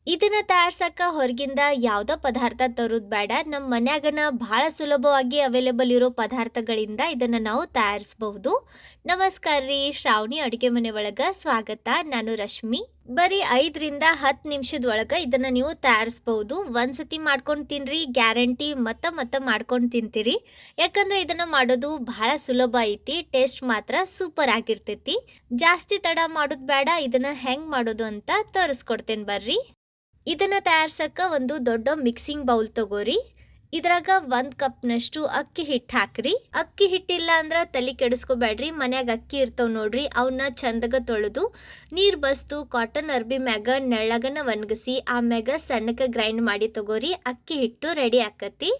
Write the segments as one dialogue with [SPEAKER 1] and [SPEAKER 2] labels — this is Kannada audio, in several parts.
[SPEAKER 1] ಇದನ್ನ ತಯಾರ್ಸಕ್ಕ ಹೊರಗಿಂದ ಯಾವ್ದೋ ಪದಾರ್ಥ ತರೋದ್ ಬೇಡ. ನಮ್ಮ ಮನ್ಯಾಗನ ಬಹಳ ಸುಲಭವಾಗಿ ಅವೈಲೇಬಲ್ ಇರೋ ಪದಾರ್ಥಗಳಿಂದ ಇದನ್ನ ನಾವು ತಯಾರಿಸಬಹುದು. ನಮಸ್ಕಾರ ರೀ, ಶ್ರಾವಣಿ ಅಡುಗೆ ಮನೆ ಒಳಗ ಸ್ವಾಗತ. ನಾನು ರಶ್ಮಿ. ಬರೀ 5ರಿಂದ 10 ನಿಮಿಷದ ಒಳಗ ಇದನ್ನ ನೀವು ತಯಾರಿಸಬಹುದು. ಒಂದ್ಸತಿ ಮಾಡ್ಕೊಂಡು ತಿನ್ರಿ, ಗ್ಯಾರಂಟಿ ಮತ್ತ ಮಾಡ್ಕೊಂಡು ತಿಂತೀರಿ. ಯಾಕಂದ್ರೆ ಇದನ್ನ ಮಾಡೋದು ಬಹಳ ಸುಲಭ ಐತಿ, ಟೇಸ್ಟ್ ಮಾತ್ರ ಸೂಪರ್ ಆಗಿರ್ತೈತಿ. ಜಾಸ್ತಿ ತಡ ಮಾಡೋದ್ ಬೇಡ. ಇದನ್ನ ಹೆಂಗ್ ಮಾಡೋದು ಅಂತ ತೋರಿಸ್ಕೊಡ್ತೇನೆ ಬರ್ರಿ. ಇದನ್ನ ತಯಾರ್ಸಕ್ಕ ಒಂದು ದೊಡ್ಡ ಮಿಕ್ಸಿಂಗ್ ಬೌಲ್ ತಗೋರಿ. ಇದ್ರಾಗ 1 ಕಪ್ನಷ್ಟು ಅಕ್ಕಿ ಹಿಟ್ಟು ಹಾಕ್ರಿ. ಅಕ್ಕಿ ಹಿಟ್ಟಿಲ್ಲ ಅಂದ್ರ ತಲೆ ಕೆಡಿಸ್ಕೋಬೇಡ್ರಿ, ಮನ್ಯಾಗ ಅಕ್ಕಿ ಇರ್ತಾವ ನೋಡ್ರಿ, ಅವನ್ನ ಚಂದಗ ತೊಳೆದು ನೀರ್ ಬಸ್ತು ಕಾಟನ್ ಅರ್ಬಿ ಮ್ಯಾಗ ನೆಳ್ಳಗನ ಒಣಗಿಸಿ ಆಮ್ಯಾಗ ಸಣ್ಣಕ ಗ್ರೈಂಡ್ ಮಾಡಿ ತಗೋರಿ. ಅಕ್ಕಿ ಹಿಟ್ಟು ರೆಡಿ ಆಕತಿ.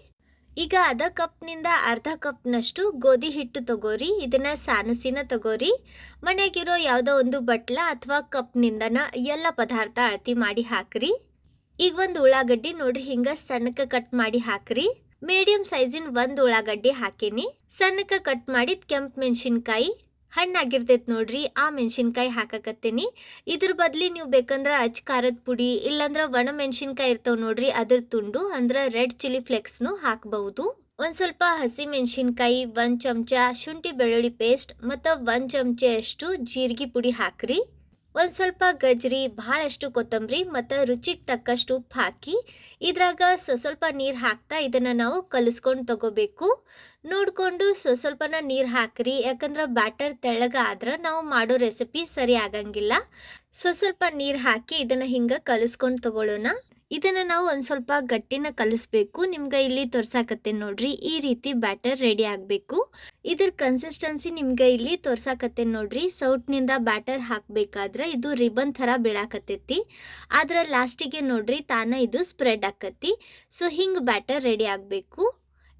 [SPEAKER 1] ಈಗ ಅದ ಕಪ್ನಿಂದ ಅರ್ಧ ಕಪ್ನಷ್ಟು ಗೋಧಿ ಹಿಟ್ಟು ತಗೋರಿ. ಇದನ್ನ ಸಾನಸಿನ ತಗೋರಿ. ಮನ್ಯಾಗಿರೋ ಯಾವುದೋ ಒಂದು ಬಟ್ಲ ಅಥವಾ ಕಪ್ನಿಂದನ ಎಲ್ಲ ಪದಾರ್ಥ ಅಳತಿ ಮಾಡಿ ಹಾಕ್ರಿ. ಈಗ ಒಂದು ಉಳ್ಳಾಗಡ್ಡಿ ನೋಡ್ರಿ ಹಿಂಗ ಸಣ್ಣಕ ಕಟ್ ಮಾಡಿ ಹಾಕ್ರಿ. ಮೀಡಿಯಂ ಸೈಜಿನ ಒಂದು ಉಳ್ಳಾಗಡ್ಡಿ ಹಾಕೇನಿ. ಸಣ್ಣಕ ಕಟ್ ಮಾಡಿದ ಕೆಂಪು ಮೆಣಸಿನ್ಕಾಯಿ ಹಣ್ಣಾಗಿರ್ತೈತಿ ನೋಡ್ರಿ, ಆ ಮೆಣಸಿನ್ಕಾಯಿ ಹಾಕಕತ್ತೇನಿ. ಇದ್ರ ಬದ್ಲಿ ನೀವು ಬೇಕಂದ್ರ ಅಚ್ ಖಾರದ ಪುಡಿ ಇಲ್ಲಾಂದ್ರ ಒಣ ಮೆಣಸಿನ್ಕಾಯಿ ಇರ್ತಾವ ನೋಡ್ರಿ, ಅದ್ರ ತುಂಡು ಅಂದ್ರ ರೆಡ್ ಚಿಲ್ಲಿ ಫ್ಲೆಕ್ಸ್ನು ಹಾಕಬಹುದು. ಒಂದ್ ಸ್ವಲ್ಪ ಹಸಿ ಮೆಣಸಿನ್ಕಾಯಿ, 1 ಚಮಚ ಶುಂಠಿ ಬೆಳ್ಳುಳ್ಳಿ ಪೇಸ್ಟ್ ಮತ್ತು 1 ಚಮಚೆಯಷ್ಟು ಜೀರಿಗೆ ಪುಡಿ ಹಾಕ್ರಿ. ಒಂದು ಸ್ವಲ್ಪ ಗಜ್ರಿ, ಬಹಳಷ್ಟು ಕೊತ್ತಂಬರಿ ಮತ್ತು ರುಚಿಗೆ ತಕ್ಕಷ್ಟು ಉಪ್ಪು ಹಾಕಿ ಇದ್ರಾಗ ಸ್ವಲ್ಪ ನೀರು ಹಾಕ್ತಾ ಇದನ್ನು ನಾವು ಕಲಿಸ್ಕೊಂಡು ತಗೋಬೇಕು. ನೋಡಿಕೊಂಡು ಸ್ವಲ್ಪನ ನೀರು ಹಾಕ್ರಿ, ಯಾಕಂದ್ರೆ ಬ್ಯಾಟರ್ ತೆಳ್ಳಗ ಆದ್ರೆ ನಾವು ಮಾಡೋ ರೆಸಿಪಿ ಸರಿ ಆಗಂಗಿಲ್ಲ. ಸ್ವಲ್ಪ ನೀರು ಹಾಕಿ ಇದನ್ನು ಹಿಂಗೆ ಕಲಿಸ್ಕೊಂಡು ತಗೊಳ್ಳೋಣ. ಇದನ್ನು ನಾವು ಒಂದು ಸ್ವಲ್ಪ ಗಟ್ಟಿನ ಕಲಿಸ್ಬೇಕು. ನಿಮ್ಗೆ ಇಲ್ಲಿ ತೋರ್ಸಾಕತ್ತೇನೆ ನೋಡ್ರಿ, ಈ ರೀತಿ ಬ್ಯಾಟರ್ ರೆಡಿ ಆಗಬೇಕು. ಇದ್ರ ಕನ್ಸಿಸ್ಟೆನ್ಸಿ ನಿಮ್ಗೆ ಇಲ್ಲಿ ತೋರ್ಸಾಕತ್ತೇನೆ ನೋಡ್ರಿ. ಸೌಟ್ನಿಂದ ಬ್ಯಾಟರ್ ಹಾಕಬೇಕಾದ್ರೆ ಇದು ರಿಬನ್ ಥರ ಬೀಳಾಕತ್ತೈತಿ, ಆದ್ರೆ ಲಾಸ್ಟಿಗೆ ನೋಡ್ರಿ ತಾನ ಇದು ಸ್ಪ್ರೆಡ್ ಆಕತಿ. ಸೊ ಹಿಂಗೆ ಬ್ಯಾಟರ್ ರೆಡಿ ಆಗಬೇಕು.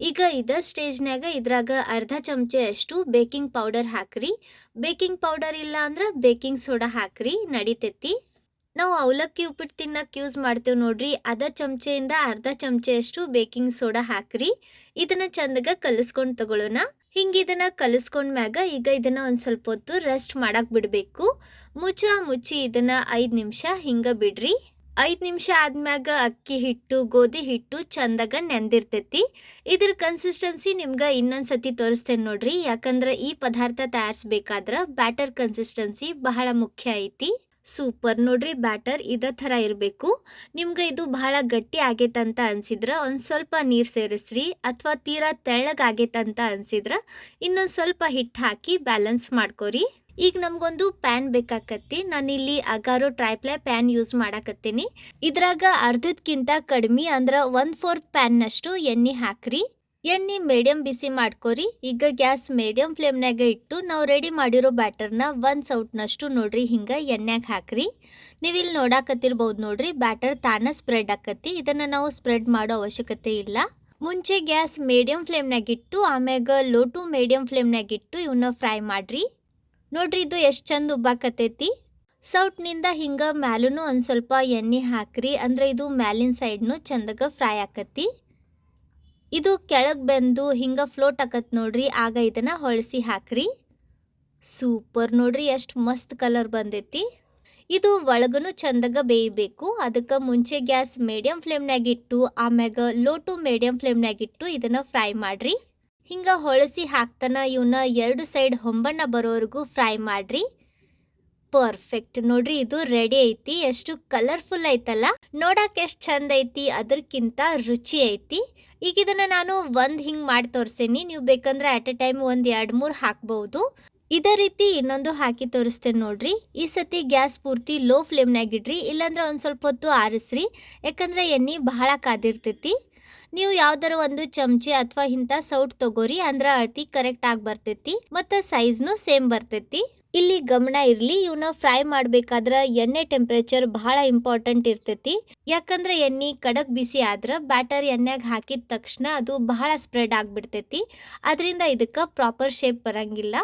[SPEAKER 1] ಈಗ ಇದ ಸ್ಟೇಜ್ನಾಗ ಇದ್ರಾಗ ಅರ್ಧ ಚಮಚೆಯಷ್ಟು ಬೇಕಿಂಗ್ ಪೌಡರ್ ಹಾಕ್ರಿ. ಬೇಕಿಂಗ್ ಪೌಡರ್ ಇಲ್ಲ ಅಂದ್ರೆ ಬೇಕಿಂಗ್ ಸೋಡಾ ಹಾಕ್ರಿ, ನಡಿತೈತಿ. ನಾವು ಅವಲಕ್ಕಿ ಉಪ್ಪಿಟ್ಟು ತಿನ್ನಕ್ಕೆ ಯೂಸ್ ಮಾಡ್ತೇವೆ ನೋಡ್ರಿ, ಅದ ಚಮಚೆಯಿಂದ ಅರ್ಧ ಚಮಚೆಯಷ್ಟು ಬೇಕಿಂಗ್ ಸೋಡಾ ಹಾಕ್ರಿ. ಇದನ್ನ ಚಂದಗ ಕಲಿಸ್ಕೊಂಡು ತಗೊಳ್ಳೋಣ. ಹಿಂಗೆ ಇದನ್ನ ಕಲಿಸ್ಕೊಂಡ್ಮ್ಯಾಗ ಈಗ ಇದನ್ನ ಒಂದು ಸ್ವಲ್ಪ ಹೊತ್ತು ರೆಸ್ಟ್ ಮಾಡಕ್ ಬಿಡಬೇಕು. ಮುಚ್ಚಿ ಇದನ್ನ 5 ನಿಮಿಷ ಹಿಂಗ ಬಿಡ್ರಿ. 5 ನಿಮಿಷ ಆದ್ಮ್ಯಾಗ ಅಕ್ಕಿ ಹಿಟ್ಟು ಗೋಧಿ ಹಿಟ್ಟು ಚಂದಾಗ ನೆಂದಿರ್ತೈತಿ. ಇದ್ರ ಕನ್ಸಿಸ್ಟೆನ್ಸಿ ನಿಮ್ಗೆ ಇನ್ನೊಂದ್ಸತಿ ತೋರಿಸ್ತೇನೆ ನೋಡ್ರಿ, ಯಾಕಂದ್ರೆ ಈ ಪದಾರ್ಥ ತಯಾರಿಸ್ಬೇಕಾದ್ರ ಬ್ಯಾಟರ್ ಕನ್ಸಿಸ್ಟೆನ್ಸಿ ಬಹಳ ಮುಖ್ಯ ಐತಿ. ಸೂಪರ್ ನೋಡ್ರಿ, ಬ್ಯಾಟರ್ ಇದೇ ಥರ ಇರಬೇಕು. ನಿಮ್ಗೆ ಇದು ಬಹಳ ಗಟ್ಟಿ ಆಗೈತಂತ ಅನ್ಸಿದ್ರ ಒಂದು ಸ್ವಲ್ಪ ನೀರು ಸೇರಿಸ್ರಿ, ಅಥವಾ ತೀರಾ ತೆಳ್ಳಗಾಗೈತಂತ ಅನ್ಸಿದ್ರ ಇನ್ನೊಂದು ಸ್ವಲ್ಪ ಹಿಟ್ಟು ಹಾಕಿ ಬ್ಯಾಲೆನ್ಸ್ ಮಾಡ್ಕೊರಿ. ಈಗ ನಮ್ಗೊಂದು ಪ್ಯಾನ್ ಬೇಕಾಕತ್ತಿ. ನಾನಿಲ್ಲಿ ಅಗಾರೋ ಟ್ರೈಪ್ಲೈ ಪ್ಯಾನ್ ಯೂಸ್ ಮಾಡಾಕತ್ತೀನಿ. ಇದ್ರಾಗ ಅರ್ಧಕ್ಕಿಂತ ಕಡಿಮೆ ಅಂದ್ರೆ 1/4 ಪ್ಯಾನ್ನಷ್ಟು ಎಣ್ಣೆ ಹಾಕ್ರಿ. ಎಣ್ಣೆ ಮೀಡಿಯಂ ಬಿಸಿ ಮಾಡ್ಕೊರಿ. ಈಗ ಗ್ಯಾಸ್ ಮೀಡಿಯಂ ಫ್ಲೇಮ್ನಾಗ ಇಟ್ಟು ನಾವು ರೆಡಿ ಮಾಡಿರೋ ಬ್ಯಾಟರ್ನ 1 ಸೌಟ್ನಷ್ಟು ನೋಡ್ರಿ ಹಿಂಗ ಎಣ್ಣೆಗೆ ಹಾಕ್ರಿ. ನೀವಿಲ್ಲಿ ನೋಡಾಕತ್ತಿರ್ಬೋದು ನೋಡ್ರಿ, ಬ್ಯಾಟರ್ ತಾನ ಸ್ಪ್ರೆಡ್ ಆಕತಿ. ಇದನ್ನ ನಾವು ಸ್ಪ್ರೆಡ್ ಮಾಡೋ ಅವಶ್ಯಕತೆ ಇಲ್ಲ. ಮುಂಚೆ ಗ್ಯಾಸ್ ಮೀಡಿಯಂ ಫ್ಲೇಮ್ನಾಗ ಇಟ್ಟು ಆಮ್ಯಾಗ ಲೋ ಟು ಮೀಡಿಯಂ ಫ್ಲೇಮ್ನಾಗ ಇಟ್ಟು ಇವನ್ನ ಫ್ರೈ ಮಾಡ್ರಿ. ನೋಡ್ರಿ ಇದು ಎಷ್ಟು ಚಂದ ಉಬ್ಬಾಕತೈತಿ. ಸೌಟ್ನಿಂದ ಹಿಂಗ ಮ್ಯಾಲೂ ಒಂದು ಸ್ವಲ್ಪ ಎಣ್ಣೆ ಹಾಕ್ರಿ, ಅಂದ್ರೆ ಇದು ಮ್ಯಾಲಿನ ಸೈಡ್ನು ಚಂದಗ ಫ್ರೈ ಆಕತಿ. ಇದು ಕೆಳಗೆ ಬೆಂದು ಹಿಂಗ ಫ್ಲೋಟ್ ಆಕತ್ ನೋಡ್ರಿ, ಆಗ ಇದನ್ನ ಹೊಳಸಿ ಹಾಕ್ರಿ. ಸೂಪರ್ ನೋಡ್ರಿ, ಎಷ್ಟು ಮಸ್ತ್ ಕಲರ್ ಬಂದೈತಿ. ಇದು ಒಳಗನು ಚಂದಗ ಬೇಯಬೇಕು. ಅದಕ್ಕೆ ಮುಂಚೆ ಗ್ಯಾಸ್ ಮೀಡಿಯಂ ಫ್ಲೇಮ್ನಾಗ ಇಟ್ಟು ಆಮ್ಯಾಗ ಲೋ ಟು ಮೀಡಿಯಂ ಫ್ಲೇಮ್ನಾಗ ಇಟ್ಟು ಇದನ್ನ ಫ್ರೈ ಮಾಡ್ರಿ. ಹಿಂಗ ಹೊಳಸಿ ಹಾಕ್ತಾನ ಇವನ್ನ 2 ಸೈಡ್ ಹೊಂಬಣ್ಣ ಬರೋವರೆಗೂ ಫ್ರೈ ಮಾಡ್ರಿ. ಪರ್ಫೆಕ್ಟ್ ನೋಡ್ರಿ, ಇದು ರೆಡಿ ಐತಿ. ಎಷ್ಟು ಕಲರ್ಫುಲ್ ಐತಲ್ಲ, ನೋಡಕ್ ಎಷ್ಟು ಚಂದ ಐತಿ, ಅದಕ್ಕಿಂತ ರುಚಿ ಐತಿ. ಈಗ ಇದನ್ನ ನಾನು ಹಿಂಗ್ ಮಾಡಿ ತೋರಿಸೇನಿ. ನೀವು ಬೇಕಂದ್ರೆ ಅಟ್ ಎ ಟೈಮ್ 2-3 ಹಾಕ್ಬಹುದು. ಇದೇ ರೀತಿ ಇನ್ನೊಂದು ಹಾಕಿ ತೋರಿಸ್ತೇನೆ ನೋಡ್ರಿ. ಈ ಸತಿ ಗ್ಯಾಸ್ ಪೂರ್ತಿ ಲೋ ಫ್ಲೇಮ್ನಾಗ ಇಡ್ರಿ, ಇಲ್ಲಾಂದ್ರೆ ಒಂದು ಸ್ವಲ್ಪ ಹೊತ್ತು ಆರಿಸ್ರಿ, ಯಾಕಂದ್ರೆ ಎಣ್ಣೆ ಬಹಳ ಕಾದಿರ್ತೈತಿ. ನೀವು ಯಾವ್ದಾರ ಒಂದು ಚಮಚೆ ಅಥವಾ ಇಂಥ ಸೌಟ್ ತಗೋರಿ, ಅಂದ್ರೆ ಅಳತಿ ಕರೆಕ್ಟ್ ಆಗಿ ಬರ್ತೈತಿ ಮತ್ತು ಸೈಜ್ನು ಸೇಮ್ ಬರ್ತೈತಿ. ಇಲ್ಲಿ ಗಮನ ಇರ್ಲಿ, ಇವನ್ನ ಫ್ರೈ ಮಾಡ್ಬೇಕಾದ್ರೆ ಎಣ್ಣೆ ಟೆಂಪರೇಚರ್ ಬಹಳ ಇಂಪಾರ್ಟೆಂಟ್ ಇರ್ತೈತಿ. ಯಾಕಂದ್ರೆ ಎಣ್ಣೆ ಕಡಕ್ ಬಿಸಿ ಆದ್ರೆ ಬ್ಯಾಟರ್ ಎಣ್ಣೆಗೆ ಹಾಕಿದ ತಕ್ಷಣ ಅದು ಬಹಳ ಸ್ಪ್ರೆಡ್ ಆಗಿಬಿಡ್ತೈತಿ. ಅದರಿಂದ ಇದಕ್ಕೆ ಪ್ರಾಪರ್ ಶೇಪ್ ಬರಂಗಿಲ್ಲ.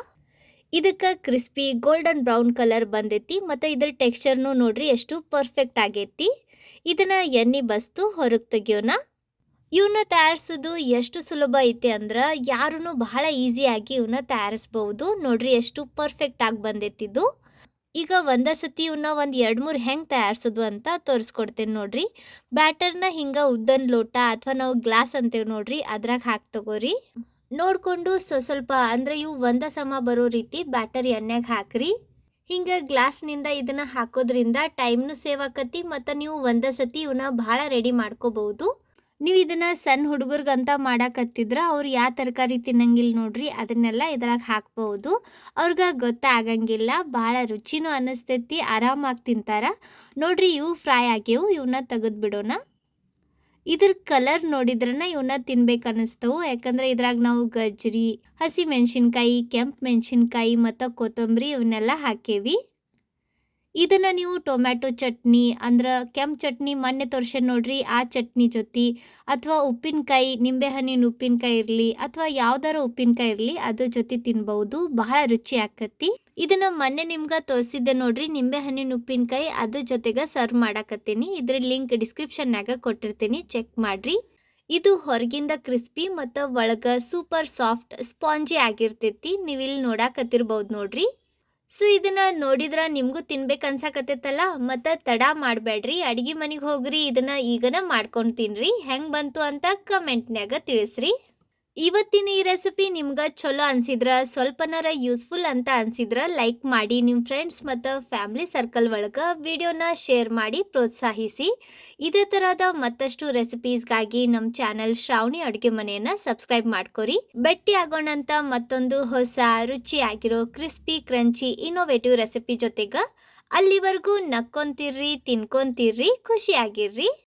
[SPEAKER 1] ಇದಕ್ಕೆ ಕ್ರಿಸ್ಪಿ ಗೋಲ್ಡನ್ ಬ್ರೌನ್ ಕಲರ್ ಬಂದೈತಿ ಮತ್ತು ಇದ್ರ ಟೆಕ್ಸ್ಚರ್ನು ನೋಡ್ರಿ ಎಷ್ಟು ಪರ್ಫೆಕ್ಟ್ ಆಗೈತಿ. ಇದನ್ನ ಎಣ್ಣೆ ಬಸ್ತು ಹೊರಗೆ ತೆಗಿಯೋಣ. ಇವನ್ನ ತಯಾರಿಸೋದು ಎಷ್ಟು ಸುಲಭ ಐತೆ ಅಂದ್ರೆ ಯಾರೂ ಬಹಳ ಈಸಿಯಾಗಿ ಇವನ್ನ ತಯಾರಿಸ್ಬಹುದು. ನೋಡ್ರಿ ಎಷ್ಟು ಪರ್ಫೆಕ್ಟ್ ಆಗಿ ಬಂದೈತಿದ್ದು. ಈಗ ಒಂದ ಸತಿ ಇವನ್ನ ಒಂದು 2-3 ಹೆಂಗೆ ತಯಾರಿಸೋದು ಅಂತ ತೋರಿಸ್ಕೊಡ್ತೇನೆ ನೋಡ್ರಿ. ಬ್ಯಾಟರ್ನ ಹಿಂಗೆ ಉದ್ದನ್ ಲೋಟ ಅಥವಾ ನಾವು ಗ್ಲಾಸ್ ಅಂತೀವಿ ನೋಡ್ರಿ ಅದ್ರಾಗ ಹಾಕಿ ತಗೋರಿ. ನೋಡಿಕೊಂಡು ಸ್ವಲ್ಪ ಅಂದರೆ ಇವು ಒಂದ ಸಮ ಬರೋ ರೀತಿ ಬ್ಯಾಟರ್ ಎಣ್ಣೆಗೆ ಹಾಕ್ರಿ. ಹಿಂಗೆ ಗ್ಲಾಸ್ನಿಂದ ಇದನ್ನು ಹಾಕೋದ್ರಿಂದ ಟೈಮ್ನು ಸೇವ್ ಆಕತಿ ಮತ್ತು ನೀವು ಒಂದೇ ಸತಿ ಇವನ್ನ ಭಾಳ ರೆಡಿ ಮಾಡ್ಕೋಬಹುದು. ನೀವು ಇದನ್ನು ಸಣ್ಣ ಹುಡುಗರಿಗಂತ ಮಾಡಾಕತ್ತಿದ್ರೆ ಅವ್ರು ಯಾವ ತರಕಾರಿ ತಿನ್ನಂಗಿಲ್ಲ ನೋಡ್ರಿ ಅದನ್ನೆಲ್ಲ ಇದ್ರಾಗ ಹಾಕ್ಬಹುದು. ಅವ್ರಿಗೆ ಗೊತ್ತಾಗಂಗಿಲ್ಲ, ಭಾಳ ರುಚಿನೂ ಅನ್ನಿಸ್ತೈತಿ, ಆರಾಮಾಗಿ ತಿಂತಾರ. ನೋಡ್ರಿ ಇವು ಫ್ರೈ ಆಗ್ಯವು, ಇವನ್ನ ತೆಗೆದು ಬಿಡೋಣ. ಇದ್ರ ಕಲರ್ ನೋಡಿದ್ರನ ಇವನ್ನ ತಿನ್ಬೇಕು ಅನ್ನಿಸ್ತವು. ಯಾಕಂದ್ರೆ ಇದ್ರಾಗ ನಾವು ಗಜ್ರಿ, ಹಸಿ ಮೆಣಸಿನ್ಕಾಯಿ, ಕೆಂಪು ಮೆಣಸಿನ್ಕಾಯಿ ಮತ್ತು ಕೊತ್ತಂಬರಿ ಇವನ್ನೆಲ್ಲ ಹಾಕೇವಿ. ಇದನ್ನು ನೀವು ಟೊಮ್ಯಾಟೊ ಚಟ್ನಿ ಅಂದ್ರೆ ಕೆಂಪು ಚಟ್ನಿ ಮೊನ್ನೆ ತೋರ್ಸೇನ್ ನೋಡ್ರಿ ಆ ಚಟ್ನಿ ಜೊತೆ ಅಥವಾ ಉಪ್ಪಿನಕಾಯಿ, ನಿಂಬೆಹಣ್ಣಿನ ಉಪ್ಪಿನಕಾಯಿ ಇರಲಿ ಅಥವಾ ಯಾವ್ದಾರ ಉಪ್ಪಿನಕಾಯಿ ಇರಲಿ ಅದ್ರ ಜೊತೆ ತಿನ್ಬಹುದು. ಬಹಳ ರುಚಿ ಆಕತಿ. ಇದನ್ನ ಮೊನ್ನೆ ನಿಮ್ಗೆ ತೋರಿಸಿದ್ದೆ ನೋಡ್ರಿ ನಿಂಬೆಹಣ್ಣಿನ ಉಪ್ಪಿನಕಾಯಿ, ಅದ್ರ ಜೊತೆಗೆ ಸರ್ವ್ ಮಾಡಾಕತ್ತೀನಿ. ಇದ್ರ ಲಿಂಕ್ ಡಿಸ್ಕ್ರಿಪ್ಷನ್ನಾಗ ಕೊಟ್ಟಿರ್ತೀನಿ, ಚೆಕ್ ಮಾಡ್ರಿ. ಇದು ಹೊರಗಿಂದ ಕ್ರಿಸ್ಪಿ ಮತ್ತು ಒಳಗೆ ಸೂಪರ್ ಸಾಫ್ಟ್ ಸ್ಪಾಂಜಿ ಆಗಿರ್ತೈತಿ. ನೀವು ಇಲ್ಲಿ ನೋಡಾಕತ್ತಿರ್ಬೋದು ನೋಡ್ರಿ. ಸೊ ಇದನ್ನ ನೋಡಿದ್ರ ನಿಮಗೂ ತಿನ್ಬೇಕು ಅನ್ಸಾಕತ್ತೈತಲ್ಲ, ಮತ್ತು ತಡ ಮಾಡಬೇಡ್ರಿ, ಅಡ್ಗೆ ಮನೆಗೆ ಹೋಗ್ರಿ, ಇದನ್ನ ಈಗನ ಮಾಡ್ಕೊಂಡು ತಿನ್ರಿ. ಹೆಂಗೆ ಬಂತು ಅಂತ ಕಮೆಂಟ್ನ್ಯಾಗ ತಿಳಿಸ್ರಿ. ಇವತ್ತಿನ ಈ ರೆಸಿಪಿ ನಿಮ್ಗೆ ಚಲೋ ಅನ್ಸಿದ್ರ, ಸ್ವಲ್ಪನಾರ ಯೂಸ್ಫುಲ್ ಅಂತ ಅನ್ಸಿದ್ರ ಲೈಕ್ ಮಾಡಿ, ನಿಮ್ಮ ಫ್ರೆಂಡ್ಸ್ ಮತ್ತು ಫ್ಯಾಮಿಲಿ ಸರ್ಕಲ್ ಒಳಗೆ ವಿಡಿಯೋನ ಶೇರ್ ಮಾಡಿ ಪ್ರೋತ್ಸಾಹಿಸಿ. ಇದೇ ಥರದ ಮತ್ತಷ್ಟು ರೆಸಿಪೀಸ್ಗಾಗಿ ನಮ್ಮ ಚಾನಲ್ ಶ್ರಾವಣಿ ಅಡುಗೆ ಮನೆಯನ್ನು ಸಬ್ಸ್ಕ್ರೈಬ್ ಮಾಡ್ಕೊರಿ. ಭೇಟಿ ಆಗೋಣಂತ ಮತ್ತೊಂದು ಹೊಸ ರುಚಿಯಾಗಿರೋ ಕ್ರಿಸ್ಪಿ ಕ್ರಂಚಿ ಇನ್ನೋವೇಟಿವ್ ರೆಸಿಪಿ ಜೊತೆಗೆ. ಅಲ್ಲಿವರೆಗೂ ನಕ್ಕೊಂತಿರ್ರಿ, ತಿನ್ಕೊಂತಿರ್ರಿ, ಖುಷಿಯಾಗಿರ್ರಿ.